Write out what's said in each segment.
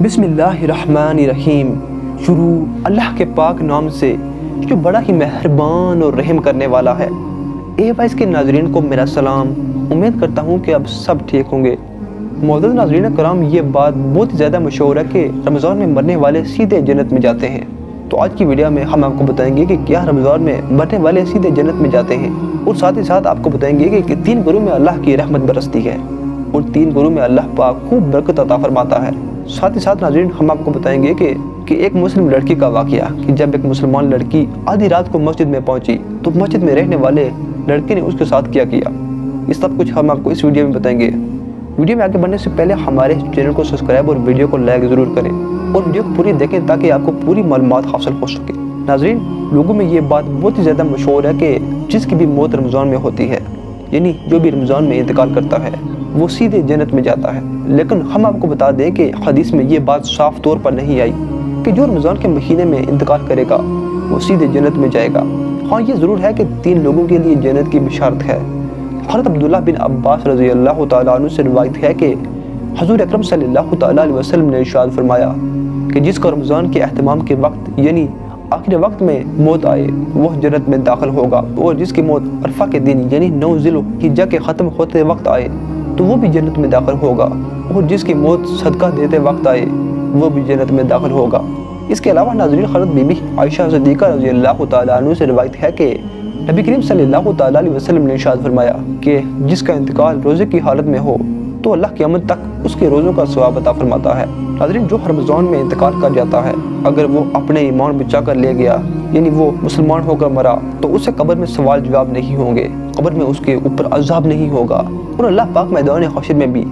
बिस्मिल्लाहिर्रहमानिर्रहीम। शुरू अल्लाह के पाक नाम से जो बड़ा ही मेहरबान और रहम करने वाला है। वाइस के नाजरीन को मेरा सलाम। उम्मीद करता हूँ कि अब सब ठीक होंगे। मौजूद नाजरीन कराम, ये बात बहुत ही ज़्यादा मशहूर है कि रमज़ान में मरने वाले सीधे जन्नत में जाते हैं। तो आज की वीडियो में हम आपको बताएंगे कि क्या रमज़ान में मरने वाले सीधे जन्नत में जाते हैं, और साथ ही साथ आपको बताएंगे कि 3 घरों में अल्लाह की रहमत बरसती है और 3 घरों में अल्लाह पाक खूब बरकत अता फरमाता है। साथ ही साथ नाज़रीन हम आपको बताएंगे कि एक मुस्लिम लड़की का वाक़या, कि जब एक मुसलमान लड़की आधी रात को मस्जिद में पहुंची तो मस्जिद में रहने वाले लड़के ने उसके साथ क्या किया, ये सब कुछ हम आपको इस वीडियो में बताएंगे। वीडियो में आगे बढ़ने से पहले हमारे चैनल को सब्सक्राइब और वीडियो को लाइक ज़रूर करें और वीडियो को पूरी देखें ताकि आपको पूरी मालूमात हासिल हो सके। नाज़रीन, लोगों में ये बात बहुत ही ज़्यादा मशहूर है कि जिसकी भी मौत रमज़ान में होती है, यानी जो भी रमज़ान में इंतकाल करता है, वो सीधे जन्नत में जाता है। लेकिन हम आपको बता दें कि हदीस में ये बात साफ तौर पर नहीं आई कि जो रमज़ान के महीने में इंतकाल करेगा वो सीधे जन्नत में जाएगा। हाँ, ये ज़रूर है कि 3 लोगों के लिए जन्नत की बिशारत है। हज़रत अब्दुल्लाह बिन अब्बास रज़ी अल्लाह तआला अन्हु से रिवायत है कि हुज़ूर अकरम सल्लल्लाहु तआला अलैहि वसल्लम ने इरशाद फरमाया कि जिसको रमज़ान के एहतमाम के वक्त यानी आखिरी वक्त में मौत आए वह जन्नत में दाखिल होगा, और जिसकी मौत अरफा के दिन यानी 9 ज़िलहिज्जा के ख़त्म होते वक्त आए तो वो भी जन्नत में दाखिल होगा, और जिसकी मौत सदका देते वक्त आए वो भी जन्नत में दाखिल होगा। इसके अलावा नाज़रीन, हज़रत बीबी आयशा सिद्दीक़ा रज़ी अल्लाह तआला अन्हा से रिवायत है कि नबी करीम सल्लल्लाहु तआला अलैहि वसल्लम ने इरशाद फरमाया कि जिसका इंतकाल रोज़े की हालत में हो तो अल्लाह क़यामत तक उसके रोज़ों का सवाब अता फरमाता है। नाज़रीन, जो रमज़ान में इंतकाल कर जाता है, अगर वो अपने ईमान बचा कर ले गया, यानी वो मुसलमान होकर मरा, तो उससे कब्र में सवाल जवाब नहीं होंगे, कब्र में उसके ऊपर अज़ाब नहीं होगा, और अल्लाह पाक मैदान हशर में भी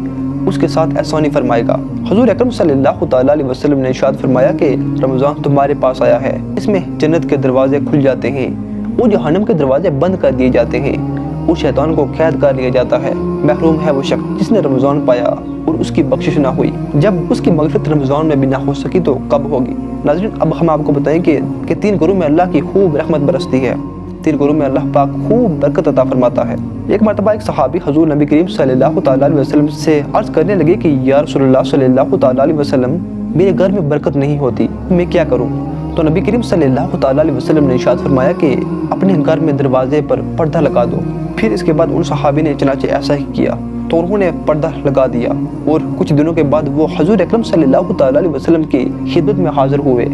उसके साथ एहसानी फरमाएगा। हुज़ूर अकरम सल्लल्लाहु तआला अलैहि वसल्लम ने इरशाद फरमाया कि रमज़ान तुम्हारे पास आया है, इसमें जन्नत के दरवाजे खुल जाते हैं और जहन्नम के दरवाजे बंद कर दिए जाते हैं, और शैतान को कैद कर लिया जाता है। महरूम है वो शख्स जिसने रमज़ान पाया और उसकी बख्शिश ना हुई। जब उसकी मग़फ़िरत रमज़ान में भी ना हो सकी तो कब होगी। नाज़रीन, अब हम आपको बताएं कि 3 घरों में अल्लाह की खूब रहमत बरसती है, 3 घरों में अल्लाह पाक खूब बरकत अता फरमाता है। एक मरतबा एक सहाबी हुज़ूर नबी करीम सल्लल्लाहु तआला अलैहि वसल्लम से अर्ज़ करने लगे कि या रसूलल्लाह सल्लल्लाहु तआला अलैहि वसल्लम, मेरे घर में बरकत नहीं होती, मैं क्या करूँ। तो नबी करीम सल्लल्लाहु तआला अलैहि वसल्लम ने इरशाद फरमाया कि अपने घर में दरवाजे पर पर्दा लगा दो। फिर इसके बाद उन सहाबी ने चनाचे ऐसा ही किया, तो उन्होंने पर्दा लगा दिया, और कुछ दिनों के बाद वो हुज़ूर अकरम सल्लल्लाहु तआला अलैहि वसल्लम की खिदमत में हाज़िर हुए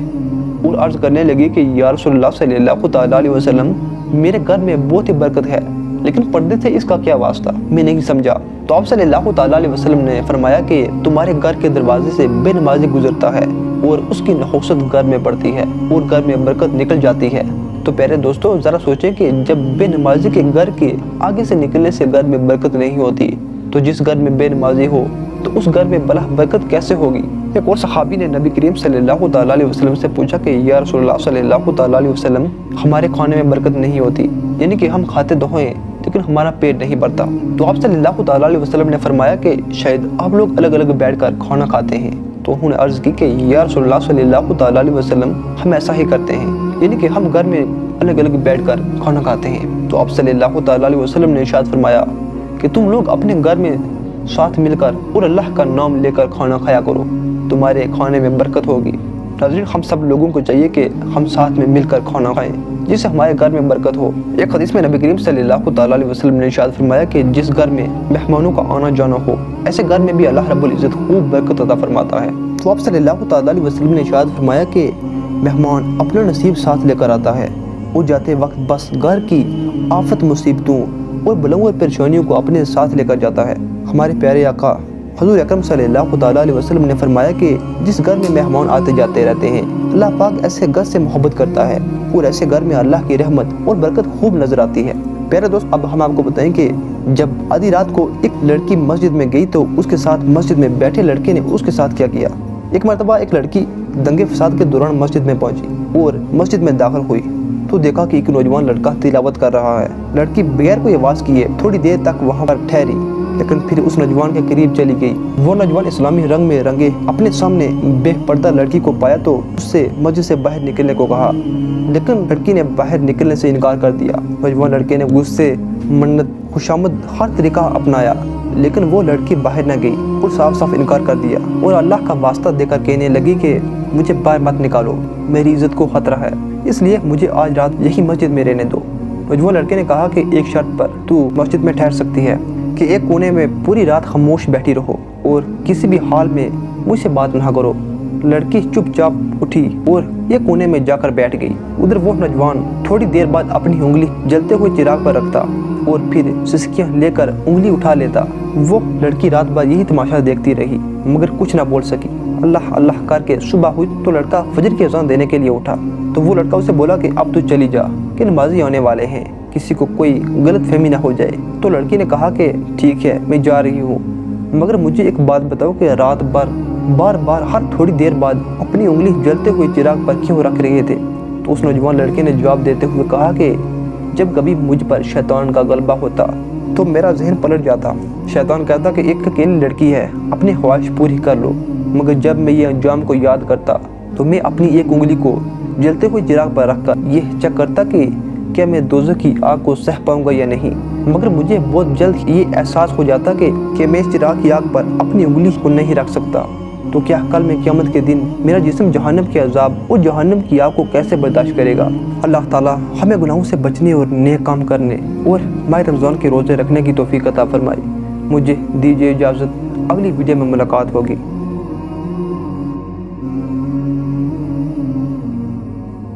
और अर्ज़ करने लगे कि या रसूलल्लाह सल्लल्लाहु तआला अलैहि वसल्लम, मेरे घर में बहुत ही बरकत है, लेकिन पर्दे से इसका क्या वास्ता, मैं नहीं समझा। तो आप सल्लल्लाहु तआला अलैहि वसल्लम ने फरमाया कि तुम्हारे घर के दरवाजे से बेनमाजी गुजरता है और उसकी नहुसत घर में पड़ती है और घर में बरकत निकल जाती है। तो प्यारे दोस्तों, ज़रा सोचें कि जब बेनमाजी के घर के आगे से निकलने से घर में बरकत नहीं होती, तो जिस घर में बेनमाजी हो तो उस घर में भला बरकत कैसे होगी। एक और सहाबी ने नबी करीम सल्लल्लाहु तआला अलैहि वसल्लम से पूछा कि या रसूलल्लाह सल्लल्लाहु तआला अलैहि वसल्लम, हमारे खाने में बरकत नहीं होती, यानी कि हम खाते तो हैं लेकिन हमारा पेट नहीं भरता। तो आप सल्लल्लाहु तआला अलैहि वसल्लम ने फरमाया कि शायद आप लोग अलग अलग बैठकर खाना खाते हैं। तो उन्होंने अर्ज़ की कि या रसूलल्लाह सल्लल्लाहु तआला अलैहि वसल्लम, हम ऐसा ही करते हैं, यानी कि हम घर में अलग अलग बैठकर खाना खाते हैं। तो आप सल्लल्लाहु तआला अलैहि वसल्लम ने इरशाद फरमाया कि तुम लोग अपने घर में साथ मिलकर और अल्लाह का नाम लेकर खाना खाया करो, तुम्हारे खाने में बरकत होगी। नाज़रीन, हम सब लोगों को चाहिए कि हम साथ में मिलकर खाना खाएं जिससे हमारे घर में बरकत हो। एक हदीस में नबी करीम सल्लल्लाहु तआला अलैहि वसल्लम ने इरशाद फरमाया कि जिस घर में मेहमानों का आना जाना हो, ऐसे घर में भी अल्लाह रब्बुल इज़्ज़त खूब बरकत अता फरमाता है। तो आप सल्लल्लाहु तआला अलैहि वसल्लम ने इरशाद फरमाया कि मेहमान अपना नसीब साथ लेकर आता है और जाते वक्त बस घर की आफत मुसीबतों और बलाओं और परेशानियों को अपने साथ लेकर जाता है। हमारे प्यारे आका हुज़ूर अकरम सल्लल्लाहु तआला अलैहि वसल्लम ने फरमाया कि जिस घर में मेहमान आते जाते रहते हैं, अल्लाह पाक ऐसे घर से मोहब्बत करता है और ऐसे घर में अल्लाह की रहमत और बरकत खूब नजर आती है। प्यारे दोस्त, अब हम आपको बताएं कि जब आधी रात को एक लड़की मस्जिद में गई तो उसके साथ मस्जिद में बैठे लड़के ने उसके साथ क्या किया। एक मरतबा एक लड़की दंगे फसाद के दौरान मस्जिद में पहुंची और मस्जिद में दाखिल हुई तो देखा कि एक नौजवान लड़का तिलावत कर रहा है। लड़की बगैर कोई आवाज़ किए थोड़ी देर तक वहाँ पर ठहरी, लेकिन फिर उस नौजवान के करीब चली गई। वो नौजवान इस्लामी रंग में रंगे अपने सामने बेपर्दा लड़की को पाया तो उससे मस्जिद से बाहर निकलने को कहा, लेकिन लड़की ने बाहर निकलने से इनकार कर दिया। नौजवान लड़के ने गुस्से मन्नत खुशामद हर तरीका अपनाया, लेकिन वो लड़की बाहर न गई और साफ साफ इनकार कर दिया और अल्लाह का वास्ता देकर कहने लगी कि मुझे बाहर मत निकालो, मेरी इज्जत को खतरा है, इसलिए मुझे आज रात यही मस्जिद में रहने दो। वो लड़के ने कहा कि एक शर्त पर तू मस्जिद में ठहर सकती है कि एक कोने में पूरी रात खामोश बैठी रहो और किसी भी हाल में मुझसे बात ना करो। लड़की चुपचाप उठी और एक कोने में जाकर बैठ गई। उधर वो नौजवान थोड़ी देर बाद अपनी उंगली जलते हुए चिराग पर रखता और फिर सिसकियां लेकर उंगली उठा लेता। वो लड़की रात भर यही तमाशा देखती रही मगर कुछ ना बोल सकी। अल्लाह अल्लाह करके सुबह हुई तो लड़का फजर की अज़ान देने के लिए उठा तो वो लड़का उसे बोला कि अब तू चली जा कि नमाज़ी आने वाले हैं, किसी को कोई गलत फहमी ना हो जाए। तो लड़की ने कहा कि ठीक है मैं जा रही हूँ, मगर मुझे एक बात बताओ कि रात भर बार बार हर थोड़ी देर बाद अपनी उंगली जलते हुए चिराग पर क्यों रख रहे थे। तो उस नौजवान लड़के ने जवाब देते हुए कहा कि जब कभी मुझ पर शैतान का गलबा होता तो मेरा जहन पलट जाता। शैतान कहता कि एक अकेली लड़की है, अपनी ख्वाहिश पूरी कर लो, मगर जब मैं ये अंजाम को याद करता तो मैं अपनी एक उंगली को जलते हुए चिराग पर रखकर ये चेक करता कि क्या मैं दोज़ख की आग को सह पाऊंगा या नहीं। मगर मुझे बहुत जल्द ये एहसास हो जाता कि मैं इस चिराग की आग पर अपनी उंगली को नहीं रख सकता। तो क्या कल में क़यामत के दिन मेरा जिस्म जहन्नम के अजाब और जहन्नम की आग को कैसे बर्दाश्त करेगा। अल्लाह ताला हमें गुनाहों से बचने और नेक काम करने और माह रमज़ान के रोज़े रखने की तौफीक अता फरमाए। मुझे दीजिए इजाज़त, अगली वीडियो में मुलाकात होगी।